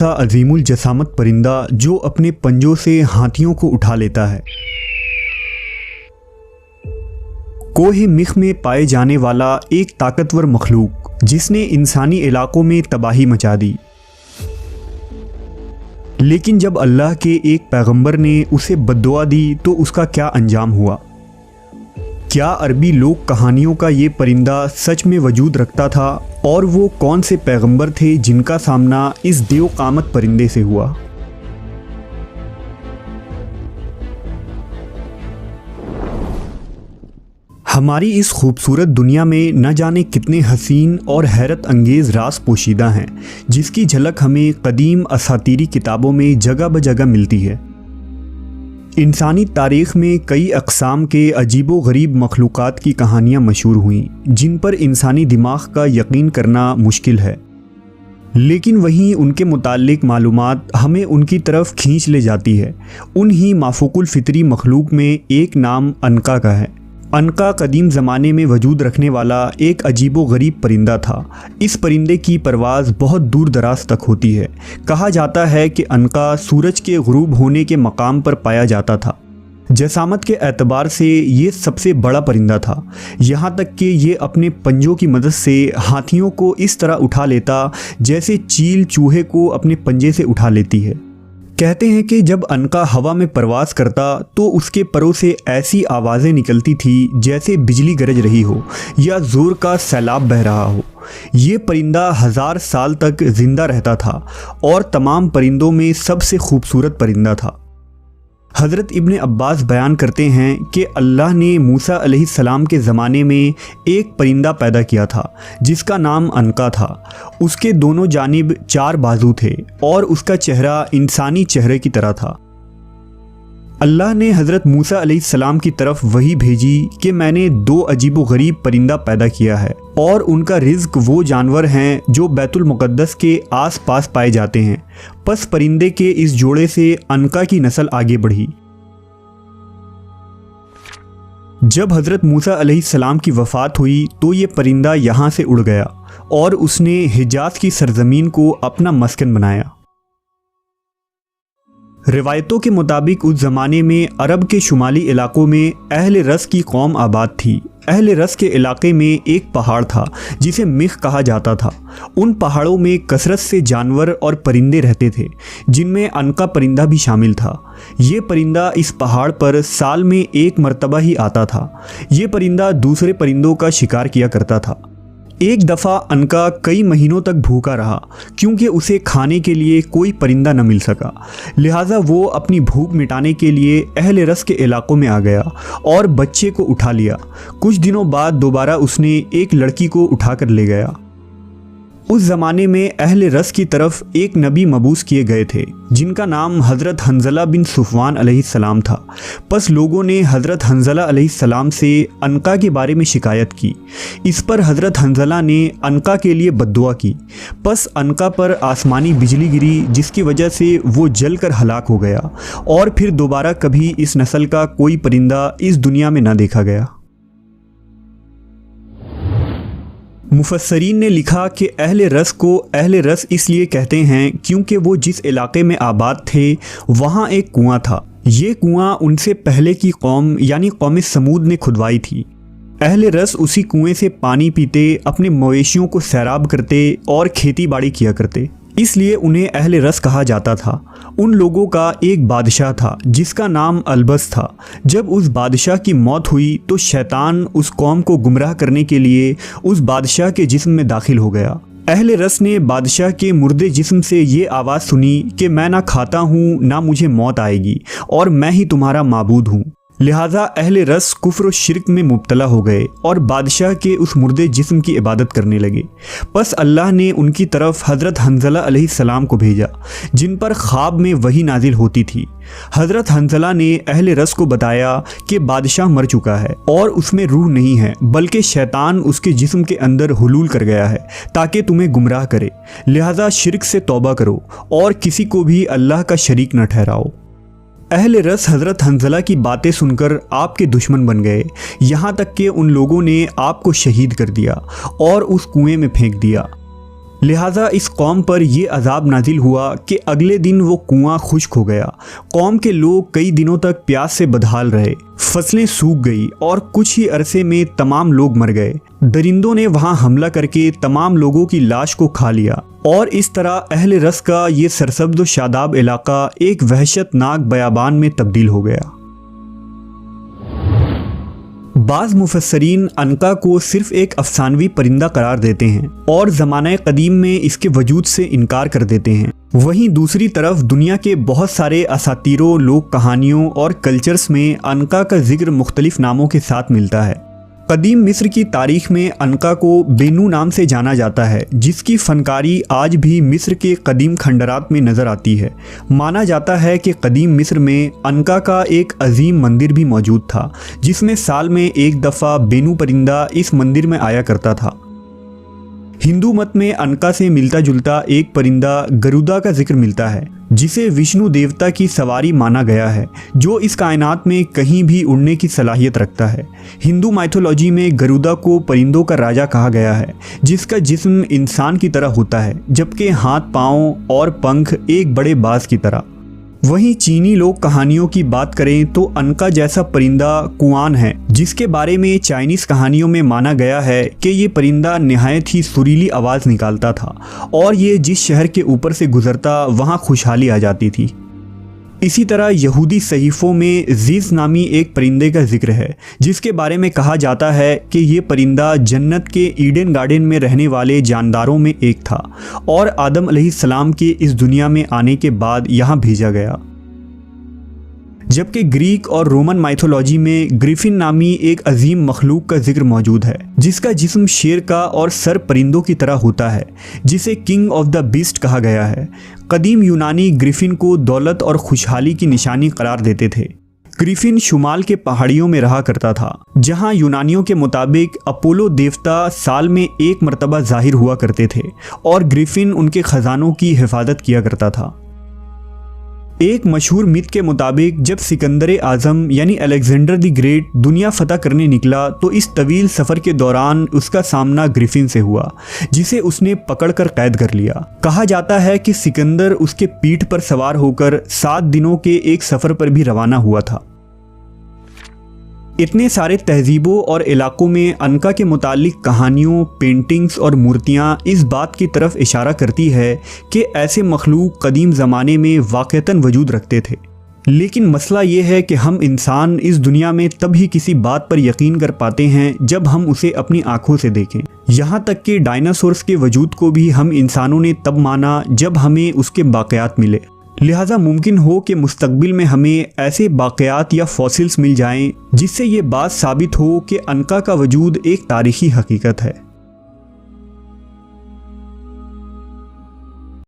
था अजीमुल जसामत परिंदा जो अपने पंजों से हाथियों को उठा लेता है। कोहे मिख में पाए जाने वाला एक ताकतवर मखलूक जिसने इंसानी इलाकों में तबाही मचा दी। लेकिन जब अल्लाह के एक पैगंबर ने उसे बद्दुआ दी तो उसका क्या अंजाम हुआ? क्या अरबी लोक कहानियों का ये परिंदा सच में वजूद रखता था और वो कौन से पैगंबर थे जिनका सामना इस देवकामत परिंदे से हुआ? हमारी इस खूबसूरत दुनिया में न जाने कितने हसीन और हैरत अंगेज़ राज पोशीदा हैं जिसकी झलक हमें कदीम असातीरी किताबों में जगह ब जगह मिलती है। इंसानी तारीख़ में कई अक़साम के अजीबो गरीब मखलूक़ात की कहानियाँ मशहूर हुईं जिन पर इंसानी दिमाग का यकीन करना मुश्किल है, लेकिन वहीं उनके मुताल्लिक़ मालूमात हमें उनकी तरफ खींच ले जाती है। उन्हीं माफूकुल फ़ितरी मखलूक में एक नाम अनका का है। अनका कदीम ज़माने में वजूद रखने वाला एक अजीबो गरीब परिंदा था। इस परिंदे की परवाज़ बहुत दूर दराज तक होती है। कहा जाता है कि अनका सूरज के गुरूब होने के मकाम पर पाया जाता था। जसामत के एतबार से ये सबसे बड़ा परिंदा था, यहाँ तक कि ये अपने पंजों की मदद से हाथियों को इस तरह उठा लेता जैसे चील चूहे को अपने पंजे से उठा लेती है। कहते हैं कि जब अनका हवा में परवास करता तो उसके परों से ऐसी आवाज़ें निकलती थी जैसे बिजली गरज रही हो या ज़ोर का सैलाब बह रहा हो। ये परिंदा 1000 साल तक ज़िंदा रहता था और तमाम परिंदों में सबसे खूबसूरत परिंदा था। हज़रत इब्न अब्बास बयान करते हैं कि अल्लाह ने मूसा अलैहिस्सलाम के ज़माने में एक परिंदा पैदा किया था जिसका नाम अनका था। उसके दोनों जानिब 4 बाजू थे और उसका चेहरा इंसानी चेहरे की तरह था। अल्लाह ने हज़रत मूसा अलैहिस्सलाम की तरफ वही भेजी कि मैंने 2 अजीबो गरीब परिंदा पैदा किया है और उनका रिज़्क वो जानवर हैं जो बैतुल मुक़द्दस के आस पास पाए जाते हैं। पस परिंदे के इस जोड़े से अनका की नस्ल आगे बढ़ी। जब हज़रत मूसा अलैहिस्सलाम की वफ़ात हुई तो ये परिंदा यहाँ से उड़ गया और उसने हिजाज़ की सरज़मीन को अपना मस्कन बनाया। रिवायतों के मुताबिक उस ज़माने में अरब के शुमाली इलाकों में अहले रस की कौम आबाद थी। अहले रस के इलाके में एक पहाड़ था जिसे मिख कहा जाता था। उन पहाड़ों में कसरत से जानवर और परिंदे रहते थे जिनमें अनका परिंदा भी शामिल था। ये परिंदा इस पहाड़ पर साल में 1 मरतबा ही आता था। ये परिंदा दूसरे परिंदों का शिकार किया करता था। एक दफ़ा अनका कई महीनों तक भूखा रहा क्योंकि उसे खाने के लिए कोई परिंदा न मिल सका। लिहाजा वो अपनी भूख मिटाने के लिए अहले रस के इलाकों में आ गया और बच्चे को उठा लिया। कुछ दिनों बाद दोबारा उसने एक लड़की को उठाकर ले गया। उस ज़माने में अहले रस की तरफ एक नबी मबूस किए गए थे जिनका नाम हज़रत हंज़ला बिन सुफ़वान अलैहिस्सलाम था। पस लोगों ने हज़रत हंज़ला अलैहिस्सलाम से अनका के बारे में शिकायत की। इस पर हज़रत हंज़ला ने अनका के लिए बद्दुआ की। पस अनका पर आसमानी बिजली गिरी जिसकी वजह से वो जल कर हलाक हो गया और फिर दोबारा कभी इस नस्ल का कोई परिंदा इस दुनिया में न देखा गया। मुफस्सरीन ने लिखा कि अहले रस को अहले रस इसलिए कहते हैं क्योंकि वो जिस इलाके में आबाद थे वहाँ एक कुआं था। ये कुआं उनसे पहले की कौम यानी कौम समूद ने खुदवाई थी। अहले रस उसी कुएं से पानी पीते, अपने मवेशियों को सैराब करते और खेती बाड़ी किया करते, इसलिए उन्हें अहले रस कहा जाता था। उन लोगों का एक बादशाह था जिसका नाम अलबस था। जब उस बादशाह की मौत हुई तो शैतान उस कौम को गुमराह करने के लिए उस बादशाह के जिस्म में दाखिल हो गया। अहले रस ने बादशाह के मुर्दे जिस्म से ये आवाज़ सुनी कि मैं ना खाता हूँ ना मुझे मौत आएगी और मैं ही तुम्हारा माबूद हूँ। लिहाजा अहले रस कुफ्र और शिरक में मुब्तला हो गए और बादशाह के उस मुर्दे जिस्म की इबादत करने लगे। बस अल्लाह ने उनकी तरफ हज़रत हंज़ला अलैहिस्सलाम को भेजा जिन पर ख्वाब में वही नाजिल होती थी। हज़रत हंज़ला ने अहले रस को बताया कि बादशाह मर चुका है और उसमें रूह नहीं है बल्कि शैतान उसके जिस्म के अंदर हुलूल कर गया है ताकि तुम्हें गुमराह करे। लिहाजा शिरक से तौबा करो और किसी को भी अल्लाह का शरीक न ठहराओ। अहले रस हज़रत हंज़ला की बातें सुनकर आपके दुश्मन बन गए, यहाँ तक कि उन लोगों ने आपको शहीद कर दिया और उस कुएं में फेंक दिया। लिहाजा इस कौम पर यह अजाब नाजिल हुआ कि अगले दिन वो कुआं खुश्क हो गया। कौम के लोग कई दिनों तक प्यास से बदहाल रहे, फसलें सूख गई और कुछ ही अरसे में तमाम लोग मर गए। दरिंदों ने वहां हमला करके तमाम लोगों की लाश को खा लिया और इस तरह अहले रस का ये सरसब्द व शादाब इलाका एक वहशतनाक बयाबान में तब्दील हो गया। बाज़ मुफस्सरीन अनका को सिर्फ एक अफसानवी परिंदा करार देते हैं और ज़माने कदीम में इसके वजूद से इनकार कर देते हैं। वहीं दूसरी तरफ दुनिया के बहुत सारे असातीरों, लोक कहानियों और कल्चर्स में अनका का जिक्र मुख्तलिफ नामों के साथ मिलता है। कदीम मिस्र की तारीख में अनका को बेनू नाम से जाना जाता है, जिसकी फनकारी आज भी मिस्र के कदीम खंडरात में नज़र आती है। माना जाता है कि कदीम मिस्र में अनका का एक अजीम मंदिर भी मौजूद था, जिसमें साल में एक दफ़ा बेनू परिंदा इस मंदिर में आया करता था। हिंदू मत में अनका से मिलता जुलता एक परिंदा गरुदा का जिक्र मिलता है, जिसे विष्णु देवता की सवारी माना गया है, जो इस कायनात में कहीं भी उड़ने की सलाहियत रखता है। हिंदू माइथोलॉजी में गरुदा को परिंदों का राजा कहा गया है, जिसका जिस्म इंसान की तरह होता है, जबकि हाथ, पाँव और पंख एक बड़े बाज की तरह। वहीं चीनी लोक कहानियों की बात करें तो अनका जैसा परिंदा कुआन है, जिसके बारे में चाइनीज़ कहानियों में माना गया है कि ये परिंदा निहायत ही सुरीली आवाज़ निकालता था और ये जिस शहर के ऊपर से गुजरता वहाँ खुशहाली आ जाती थी। इसी तरह यहूदी सहीफ़ों में ज़ीज़ नामी एक परिंदे का जिक्र है, जिसके बारे में कहा जाता है कि ये परिंदा जन्नत के ईडन गार्डन में रहने वाले जानदारों में एक था और आदम अलैहिस्सलाम के इस दुनिया में आने के बाद यहाँ भेजा गया। जबकि ग्रीक और रोमन माइथोलॉजी में ग्रिफिन नामी एक अजीम मखलूक का जिक्र मौजूद है, जिसका जिस्म शेर का और सर परिंदों की तरह होता है, जिसे किंग ऑफ द बीस्ट कहा गया है। कदीम यूनानी ग्रिफिन को दौलत और खुशहाली की निशानी करार देते थे। ग्रिफिन शुमाल के पहाड़ियों में रहा करता था, जहां यूनानियों के मुताबिक अपोलो देवता साल में एक मरतबा जाहिर हुआ करते थे और ग्रिफिन उनके खजानों की हिफाजत किया करता था। एक मशहूर मिथ के मुताबिक जब सिकंदर आज़म यानी अलेक्जेंडर द ग्रेट दुनिया फतह करने निकला तो इस तवील सफ़र के दौरान उसका सामना ग्रिफिन से हुआ, जिसे उसने पकड़कर कैद कर लिया। कहा जाता है कि सिकंदर उसके पीठ पर सवार होकर 7 दिनों के एक सफ़र पर भी रवाना हुआ था। इतने सारे तहजीबों और इलाकों में अनका के मुतालिक कहानियों, पेंटिंग्स और मूर्तियाँ इस बात की तरफ इशारा करती है कि ऐसे मखलूक कदीम ज़माने में वाक़तन वजूद रखते थे। लेकिन मसला ये है कि हम इंसान इस दुनिया में तब ही किसी बात पर यकीन कर पाते हैं जब हम उसे अपनी आंखों से देखें। यहाँ तक कि डायनासोर्स के वजूद को भी हम इंसानों ने तब माना जब हमें उसके बाक़यात मिले। लिहाजा मुमकिन हो कि मुस्तकबिल में हमें ऐसे बाक़यात या फॉसिल्स मिल जाएं जिससे ये बात साबित हो कि अनका का वजूद एक तारीख़ी हकीकत है।